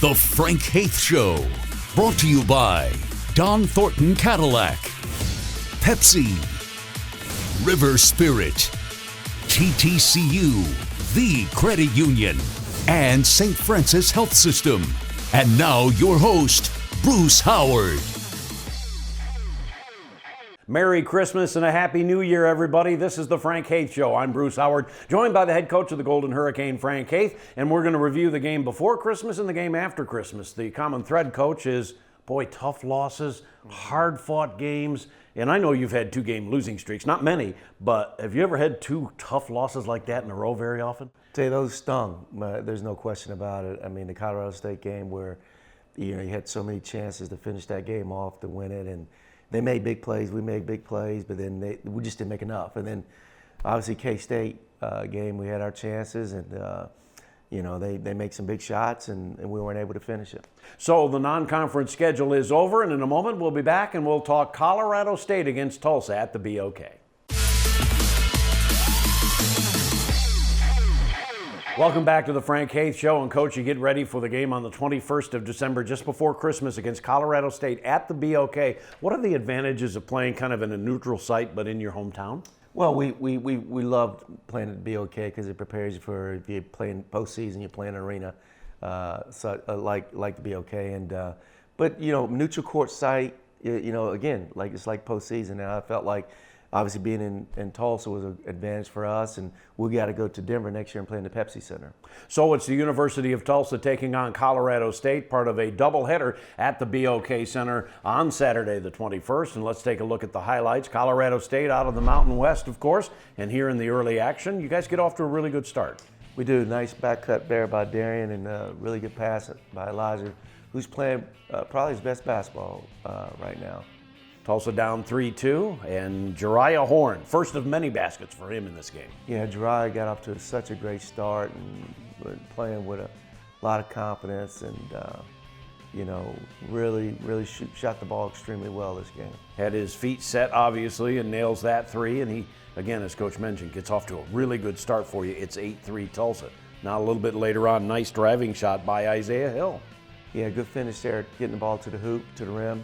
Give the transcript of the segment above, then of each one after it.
The Frank Haith Show, brought to you by Thornton Cadillac, Pepsi, River Spirit, TTCU, the credit union, and St. Francis Health System. And now your host, Bruce Howard. Merry Christmas and a Happy New Year, everybody. This is the Frank Haith Show. I'm Bruce Howard, joined by the head coach of the Golden Hurricane, Frank Haith, and we're going to review the game before Christmas and the game after Christmas. The common thread, coach, is, tough losses, hard-fought games, and I know you've had two-game losing streaks. Not many, but have you ever had two tough losses like that in a row very often? Say those stung, but there's no question about it. I mean, the Colorado State game where you had so many chances to finish that game off, to win it, and they made big plays, we made big plays, but then we just didn't make enough. And then obviously K-State game, we had our chances, and they make some big shots, and we weren't able to finish it. So the non-conference schedule is over, and in a moment we'll be back and we'll talk Colorado State against Tulsa at the BOK. Welcome back to the Frank Haith Show, and Coach, you get ready for the game on the 21st of December, just before Christmas, against Colorado State at the BOK. What are the advantages of playing kind of in a neutral site but in your hometown? Well, we love playing at the BOK because it prepares you for, if you're playing postseason, you're playing an arena like the BOK. But neutral court site, again, it's like postseason. And I felt like obviously being in Tulsa was an advantage for us, and we got to go to Denver next year and play in the Pepsi Center. So it's the University of Tulsa taking on Colorado State, part of a doubleheader at the BOK Center on Saturday the 21st. And let's take a look at the highlights. Colorado State out of the Mountain West, of course, and here in the early action. You guys get off to a really good start. We do. Nice back cut there by Darian, and a really good pass by Elijah, who's playing probably his best basketball right now. Tulsa down 3-2, and Jariah Horn, first of many baskets for him in this game. Yeah, Jariah got off to such a great start and playing with a lot of confidence, and really shot the ball extremely well this game. Had his feet set, obviously, and nails that three, and he, again, as Coach mentioned, gets off to a really good start for you. It's 8-3 Tulsa. Now a little bit later on, nice driving shot by Isaiah Hill. Yeah, good finish there, getting the ball to the hoop, to the rim.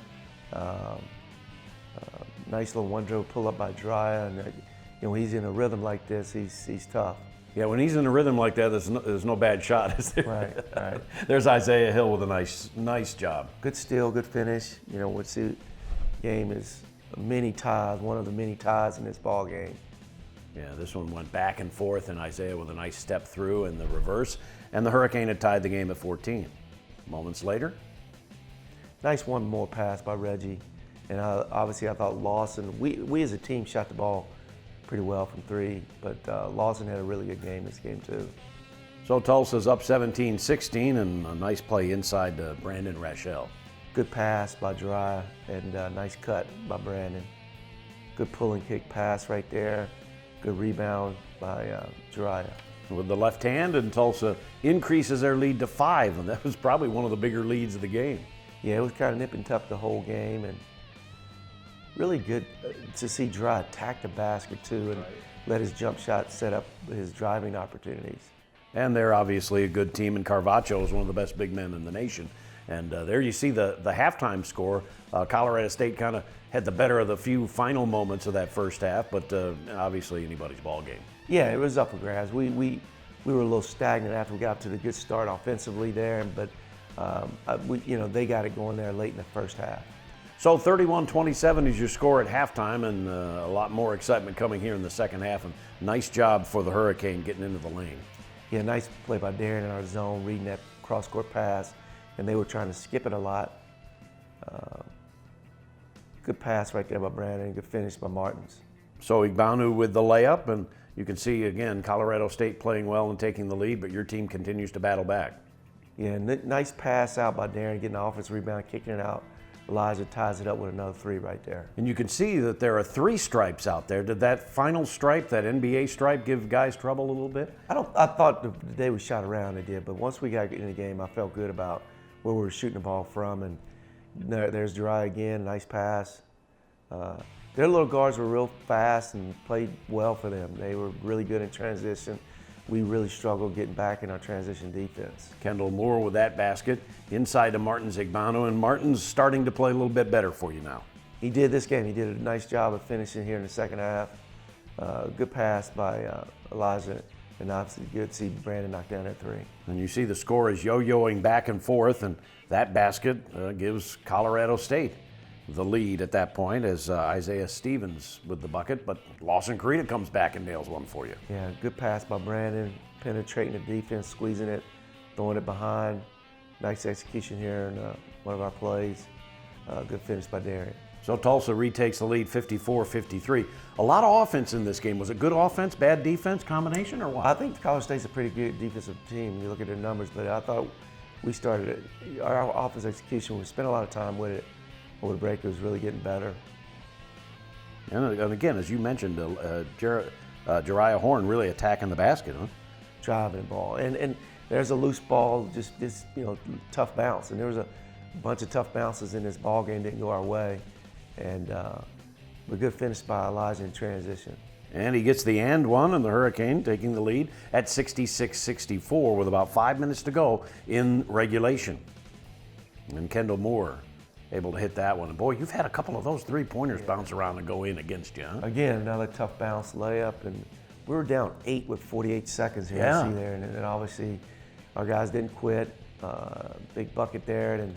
Nice little one-dribble pull-up by Jariah, and when he's in a rhythm like this, he's tough. Yeah, when he's in a rhythm like that, there's no bad shot, is there? Right. There's Isaiah Hill with a nice job. Good steal, good finish. What's the game is many ties, one of the many ties in this ball game. Yeah, this one went back and forth, and Isaiah with a nice step through in the reverse, and the Hurricane had tied the game at 14. Moments later. Nice one more pass by Reggie. And obviously I thought Lawson, we as a team shot the ball pretty well from three, but Lawson had a really good game this game too. So Tulsa's up 17-16, and a nice play inside to Brandon Rachel. Good pass by Jariah, and nice cut by Brandon. Good pull and kick pass right there. Good rebound by Jariah. With the left hand, and Tulsa increases their lead to 5, and that was probably one of the bigger leads of the game. Yeah, it was kind of nip and tuck the whole game, and really good to see Jariah attack the basket too, and let his jump shot set up his driving opportunities. And they're obviously a good team, and Carvaccio is one of the best big men in the nation. And there you see the halftime score. Colorado State kind of had the better of the few final moments of that first half, but obviously anybody's ball game. Yeah, it was up for grabs. We were a little stagnant after we got to the good start offensively there, but they got it going there late in the first half. So 31-27 is your score at halftime, and a lot more excitement coming here in the second half. And nice job for the Hurricane getting into the lane. Yeah, nice play by Darren in our zone, reading that cross-court pass, and they were trying to skip it a lot. Good pass right there by Brandon, good finish by Martins. So Igbanu with the layup, and you can see, again, Colorado State playing well and taking the lead, but your team continues to battle back. Yeah, nice pass out by Darren, getting the offensive rebound, kicking it out. Elijah ties it up with another three right there. And you can see that there are 3 stripes out there. Did that final stripe, that NBA stripe, give guys trouble a little bit? I thought the day we shot around it did, but once we got in the game, I felt good about where we were shooting the ball from. And there's Jariah again, nice pass. Their little guards were real fast and played well for them. They were really good in transition. we really struggled getting back in our transition defense. Kendall Moore with that basket inside to Martin Zigbano, and Martin's starting to play a little bit better for you now. He did this game. He did a nice job of finishing here in the second half. Good pass by Elijah, and obviously good to see Brandon knock down that three. And you see the score is yo-yoing back and forth, and that basket gives Colorado State the lead at that point as Isaiah Stevens with the bucket, but Lawson Carita comes back and nails one for you. Yeah, good pass by Brandon, penetrating the defense, squeezing it, throwing it behind. Nice execution here in one of our plays. Good finish by Darian. So Tulsa retakes the lead 54-53. A lot of offense in this game. Was it good offense, bad defense combination, or what? I think College State's a pretty good defensive team when you look at their numbers, but I thought we started it. Our offense execution, we spent a lot of time with it. Over the break, it was really getting better. And again, as you mentioned, Jariah Horn really attacking the basket, huh? Driving the ball. And there's a loose ball, just this, tough bounce. And there was a bunch of tough bounces in this ball game, didn't go our way. And a good finish by Elijah in transition. And he gets the and one, and the Hurricane taking the lead at 66-64 with about 5 minutes to go in regulation. And Kendall Moore able to hit that one. And boy, you've had a couple of those three-pointers bounce around and go in against you, huh? Again, another tough bounce layup, and we were down 8 with 48 seconds here. Yeah. You see there, and then obviously our guys didn't quit. Big bucket there, and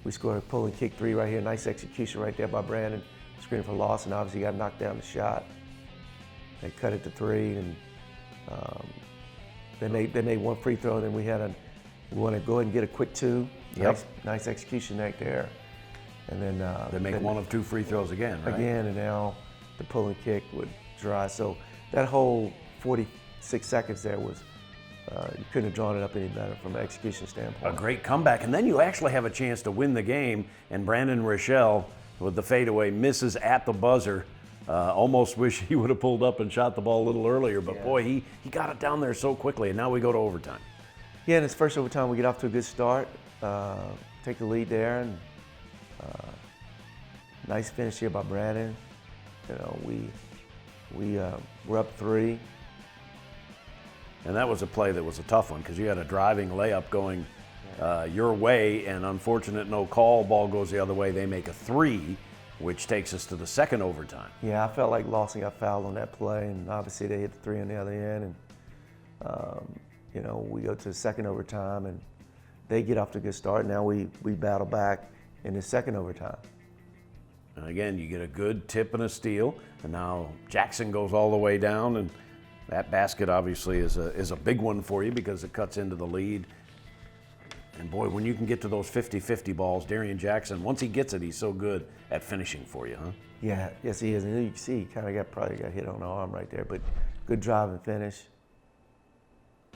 we scored a pull and kick three right here. Nice execution right there by Brandon. Screen for Lawson. Obviously got knocked down the shot. They cut it to three, and they made one free throw. Then we want to go ahead and get a quick two. Yep. Nice execution right there. And then they make one of two free throws again, right? Again, and now the pull and kick would dry. So that whole 46 seconds there was, you couldn't have drawn it up any better from an execution standpoint. A great comeback. And then you actually have a chance to win the game, and Brandon Rochelle with the fadeaway misses at the buzzer. Almost wish he would have pulled up and shot the ball a little earlier, but boy, he got it down there so quickly, and now we go to overtime. Yeah, in this first overtime, we get off to a good start, take the lead there, and nice finish here by Brandon. We're up three. And that was a play that was a tough one because you had a driving layup going your way, and unfortunate no call, ball goes the other way. They make a three, which takes us to the second overtime. Yeah, I felt like Lawson got fouled on that play, and obviously they hit the three on the other end. And we go to the second overtime, and they get off to a good start. Now we battle back in the second overtime. And again, you get a good tip and a steal, and now Jackson goes all the way down, and that basket obviously is a big one for you because it cuts into the lead. And boy, when you can get to those 50-50 balls, Darian Jackson, once he gets it, he's so good at finishing for you, huh? Yeah, yes he is. And you can see he kind of probably got hit on the arm right there, but good drive and finish.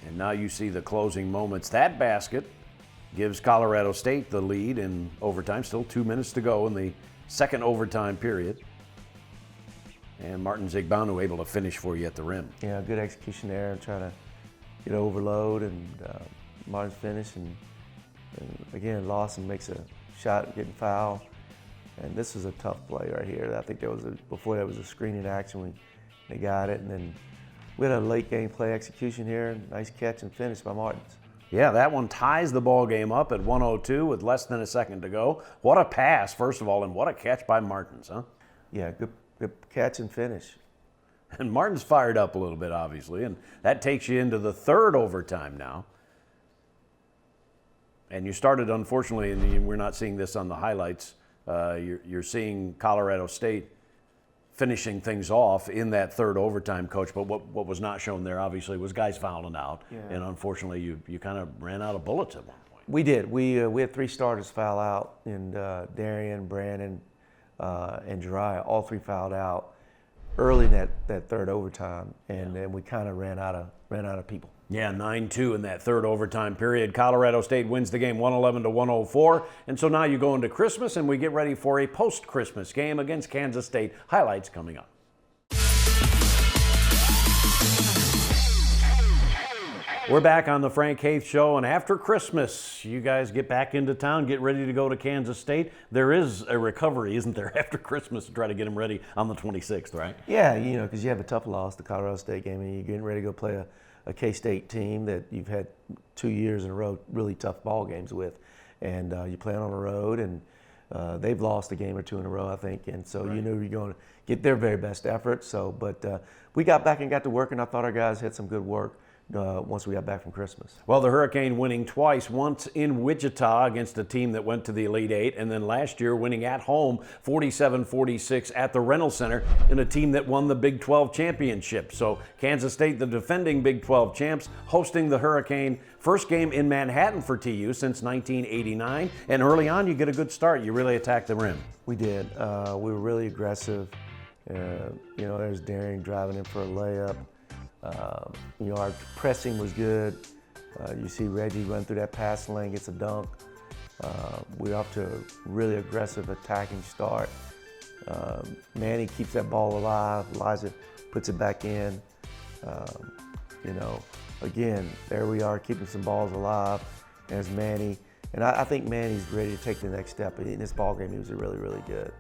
And now you see the closing moments. That basket gives Colorado State the lead in overtime. Still 2 minutes to go in the second overtime period. And Martin Zigbano able to finish for you at the rim. Yeah, good execution there, and trying to get overload, and Martin's finish. And again, Lawson makes a shot, getting fouled. And this was a tough play right here. I think before that was a screening action. They got it, and then we had a late game play execution here. Nice catch and finish by Martins. Yeah, that one ties the ball game up at 102 with less than a second to go. What a pass, first of all, and what a catch by Martins, huh? Yeah, good catch and finish. And Martin's fired up a little bit, obviously, and that takes you into the third overtime now. And you started, unfortunately, and we're not seeing this on the highlights, you're seeing Colorado State finishing things off in that third overtime, Coach. But what was not shown there, obviously, was guys fouling out. Yeah. And unfortunately, you kind of ran out of bullets at one point. We did. We had three starters foul out, and Darian, Brandon, and Jariah, all three fouled out early in that third overtime, and then we kind of ran out of people. Yeah, 9-2 in that third overtime period. Colorado State wins the game 111-104. And so now you go into Christmas, and we get ready for a post-Christmas game against Kansas State. Highlights coming up. We're back on the Frank Haith Show, and after Christmas, you guys get back into town, get ready to go to Kansas State. There is a recovery, isn't there, after Christmas to try to get them ready on the 26th, right? Yeah, because you have a tough loss, the Colorado State game, and you're getting ready to go play a K-State team that you've had 2 years in a row really tough ball games with, and you play on the road, and they've lost a game or two in a row, I think, and so you knew you're going to get their very best effort. So, but we got back and got to work, and I thought our guys had some good work once we got back from Christmas. Well, the Hurricane winning twice, once in Wichita against a team that went to the Elite Eight, and then last year winning at home 47-46 at the Reynolds Center in a team that won the Big 12 championship. So Kansas State, the defending Big 12 champs, hosting the Hurricane. First game in Manhattan for TU since 1989, and early on you get a good start. You really attacked the rim. We did. We were really aggressive. There's Daring driving in for a layup. Our pressing was good. You see Reggie run through that pass lane, gets a dunk. We're off to a really aggressive attacking start. Manny keeps that ball alive. Elijah puts it back in. Again, there we are keeping some balls alive. There's Manny. And I think Manny's ready to take the next step. In this ball game, he was really, really good,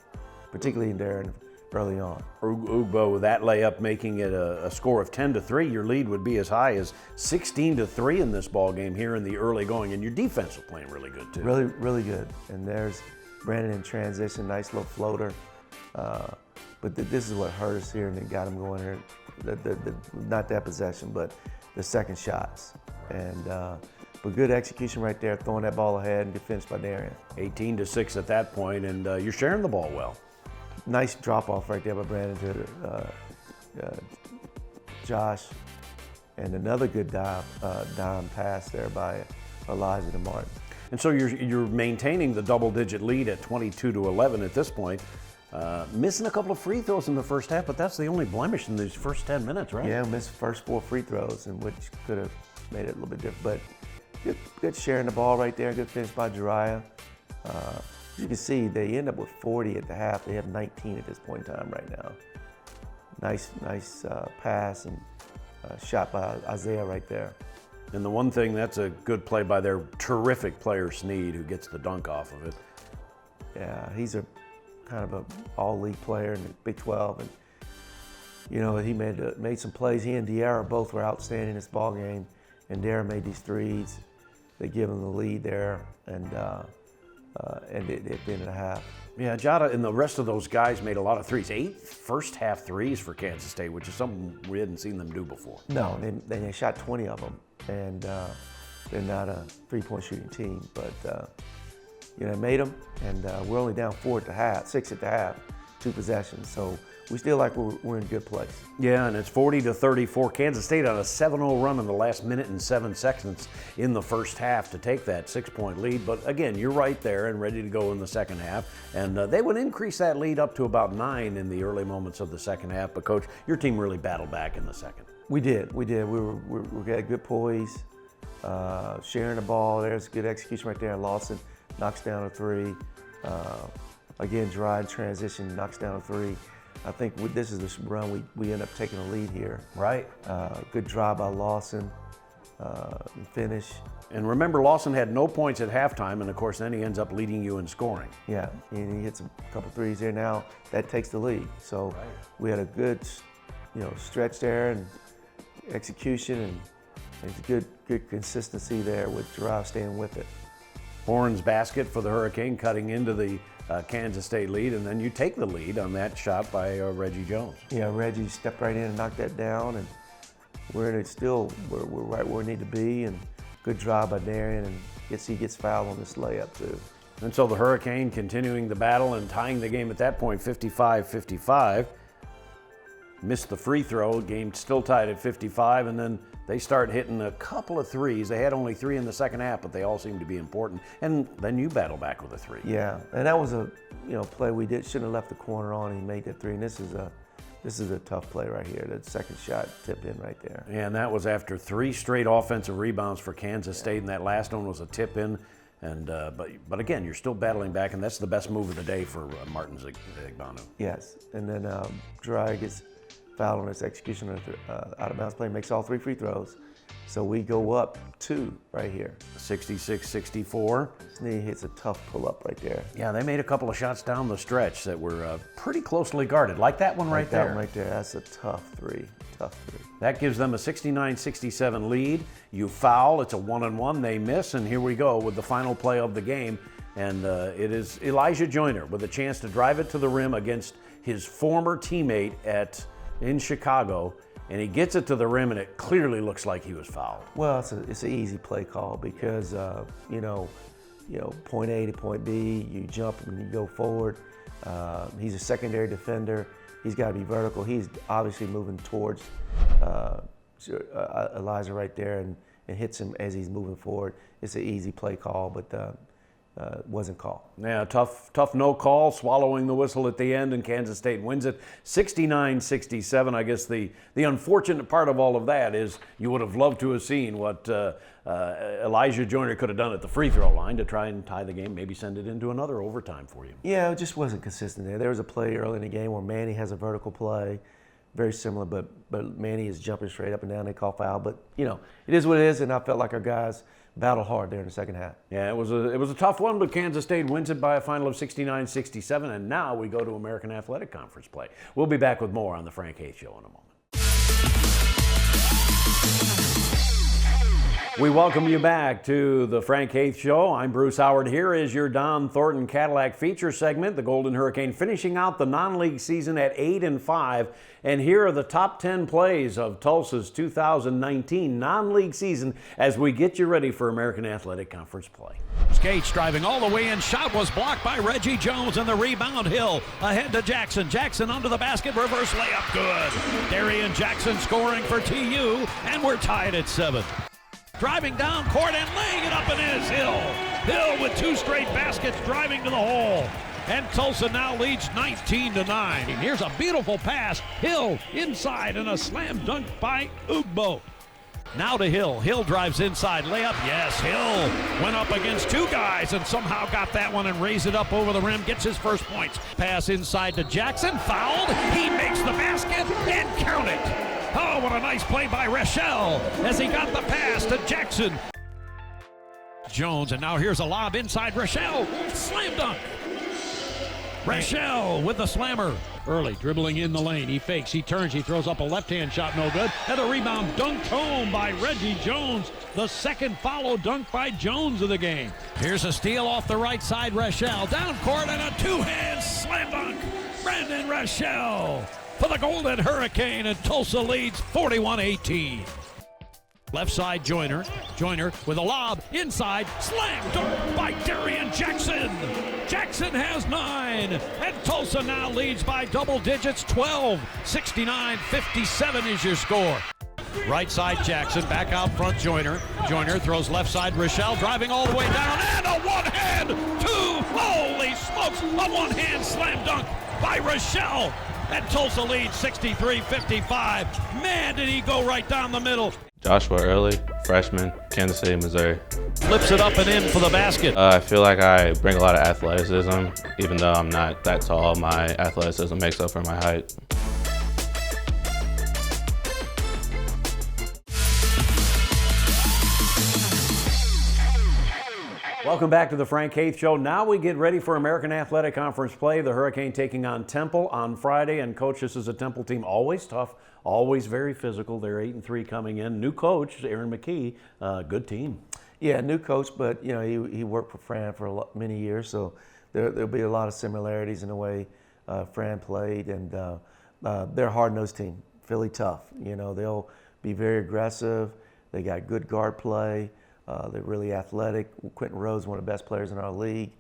particularly in Darren early on. Ugbo, that layup making it a score of 10-3. Your lead would be as high as 16-3 in this ball game here in the early going, and your defense was playing really good too. Really, really good. And there's Brandon in transition, nice little floater. But this is what hurt us here, and it got him going here. Not that possession, but the second shots. And but good execution right there, throwing that ball ahead and get finished by Darian. 18-6 at that point, and you're sharing the ball well. Nice drop off right there by Brandon to Josh, and another good dime pass there by Elijah to Martin. And so you're maintaining the double-digit lead at 22-11 at this point. Missing a couple of free throws in the first half, but that's the only blemish in these first 10 minutes, right? Yeah, missed the first 4 free throws, and which could have made it a little bit different. But good sharing the ball right there. Good finish by Jariah. You can see they end up with 40 at the half. They have 19 at this point in time right now. Nice pass and shot by Isaiah right there. And the one thing, that's a good play by their terrific player Sneed, who gets the dunk off of it. Yeah, he's a kind of an all-league player in the Big 12, and he made some plays. He and De'Ara both were outstanding in this ball game, and De'Ara made these threes. They give him the lead there, and at the end of the half. Yeah, Jada and the rest of those guys made a lot of threes. 8 first-half threes for Kansas State, which is something we hadn't seen them do before. No, they shot 20 of them, and they're not a three-point shooting team, but made them, and we're only down 6 at the half, 2 possessions. So we still like we're in a good place. Yeah, and it's 40-34. Kansas State on a 7-0 run in the last minute and 7 seconds in the first half to take that 6-point lead. But again, you're right there and ready to go in the second half. And they would increase that lead up to about 9 in the early moments of the second half. But Coach, your team really battled back in the second. We did. We had good poise, sharing the ball. There's good execution right there. Lawson knocks down a 3. Again, Dry transition, knocks down a 3. I think this is the run we end up taking a lead here. Right. Good drive by Lawson, finish. And remember, Lawson had no points at halftime, and of course then he ends up leading you in scoring. Yeah, and he hits a couple threes there now. That takes the lead. So we had a good, stretch there and execution, and it's good consistency there with Drive staying with it. Horn's basket for the Hurricane, cutting into the Kansas State lead, and then you take the lead on that shot by Reggie Jones. Yeah, Reggie stepped right in and knocked that down, and we're right where we need to be, and good drive by Darian, and he gets fouled on this layup too. And so the Hurricane continuing the battle and tying the game at that point, 55-55. Missed the free throw, game still tied at 55, and then they start hitting a couple of threes. They had only 3 in the second half, but they all seemed to be important. And then you battle back with a 3. Yeah, and that was a play we shouldn't have left the corner on. He made that 3, and this is a tough play right here. That second shot tip in right there. Yeah, and that was after 3 straight offensive rebounds for Kansas State, and that last one was a tip in. And but again, you're still battling back, and that's the best move of the day for Martin Zigbanu. Yes, and then Dry gets fouled on his execution of out of bounds play, makes all 3 free throws, So we go up 2 right here. 66-64. His knee hits a tough pull-up right there. Yeah, they made a couple of shots down the stretch that were pretty closely guarded, like that one right there. That one right there, that's a tough 3. That gives them a 69-67 lead. You foul, it's a 1-on-1, they miss, and here we go with the final play of the game. And it is Elijah Joyner with a chance to drive it to the rim against his former teammate in Chicago. And he gets it to the rim, and it clearly looks like he was fouled. Well, it's an easy play call because point A to point B, you jump and you go forward. He's a secondary defender. He's got to be vertical. He's obviously moving towards Elijah right there and hits him as he's moving forward. It's an easy play call, but wasn't called. Yeah, tough no call, swallowing the whistle at the end, and Kansas State wins it 69-67. I guess the unfortunate part of all of that is you would have loved to have seen what Elijah Joyner could have done at the free throw line to try and tie the game, maybe send it into another overtime for you. Yeah, it just wasn't consistent there. There was a play early in the game where Manny has a vertical play, very similar, but Manny is jumping straight up and down. They call foul, but it is what it is, and I felt like our guys battled hard there in the second half. Yeah, it was a tough one, but Kansas State wins it by a final of 69-67, and now we go to American Athletic Conference play. We'll be back with more on the Frank Haith Show in a moment. We welcome you back to the Frank Haith Show. I'm Bruce Howard. Here is your Don Thornton Cadillac feature segment. The Golden Hurricane finishing out the non-league season at 8-5. And here are the top 10 plays of Tulsa's 2019 non-league season as we get you ready for American Athletic Conference play. Skates driving all the way in. Shot was blocked by Reggie Jones, and the rebound. Hill ahead to Jackson. Jackson under the basket. Reverse layup. Good. Darian Jackson scoring for TU, and we're tied at 7. Driving down court and laying it up and is Hill. Hill with 2 straight baskets driving to the hole. And Tulsa now leads 19-9. Here's a beautiful pass. Hill inside and a slam dunk by Ugbo. Now to Hill. Hill drives inside. Layup. Yes, Hill went up against 2 guys and somehow got that one and raised it up over the rim. Gets his first points. Pass inside to Jackson. Fouled. He makes the basket and count it. Oh, what a nice play by Rochelle as he got the pass to Jackson. Jones, and now here's a lob inside Rochelle. Slam dunk. Rochelle with the slammer. Early, dribbling in the lane. He fakes, he turns, he throws up a left-hand shot, no good. And a rebound dunked home by Reggie Jones. The second follow dunk by Jones of the game. Here's a steal off the right side, Rochelle. Down court and a 2-hand slam dunk. Brandon Rochelle for the Golden Hurricane, and Tulsa leads 41-18. Left side, Joyner. Joyner with a lob inside. Slam dunk by Darian Jackson. Jackson has 9. And Tulsa now leads by double digits, 12. 69-57 is your score. Right side, Jackson. Back out front, Joyner. Joyner throws left side, Rochelle driving all the way down. And a one-hand, 2. Holy smokes, a one-hand slam dunk by Rochelle. And Tulsa leads 63-55. Man, did he go right down the middle. Joshua Early, freshman, Kansas City, Missouri. Flips it up and in for the basket. I feel like I bring a lot of athleticism. Even though I'm not that tall, my athleticism makes up for my height. Welcome back to the Frank Haith Show. Now we get ready for American Athletic Conference play. The Hurricane taking on Temple on Friday. And Coach, this is a Temple team always tough, always very physical. They're 8-3 coming in. New coach, Aaron McKee, good team. Yeah, new coach, but he worked for Fran for many years, so there'll be a lot of similarities in the way Fran played, and they're a hard-nosed team, Philly tough. They'll be very aggressive. They got good guard play. They're really athletic. Quentin Rose, one of the best players in our league,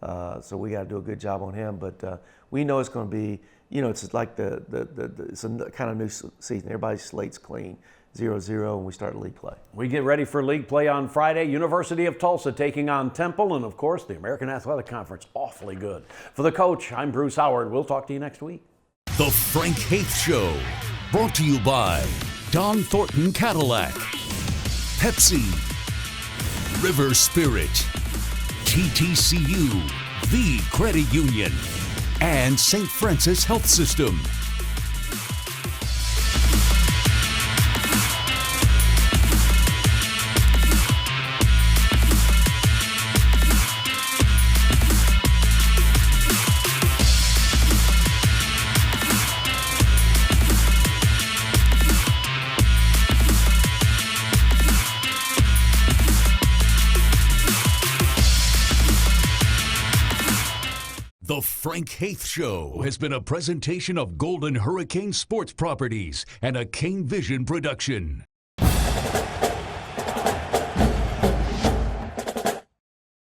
so we got to do a good job on him. But we know it's going to be, it's like it's a kind of new season. Everybody's slate's clean, 0-0, and we start league play. We get ready for league play on Friday. University of Tulsa taking on Temple, and of course the American Athletic Conference, awfully good. For the coach, I'm Bruce Howard. We'll talk to you next week. The Frank Haith Show, brought to you by Don Thornton Cadillac, Pepsi, River Spirit, TTCU, The Credit Union, and St. Francis Health System. The Frank Haith Show has been a presentation of Golden Hurricane Sports Properties and a Kane Vision production.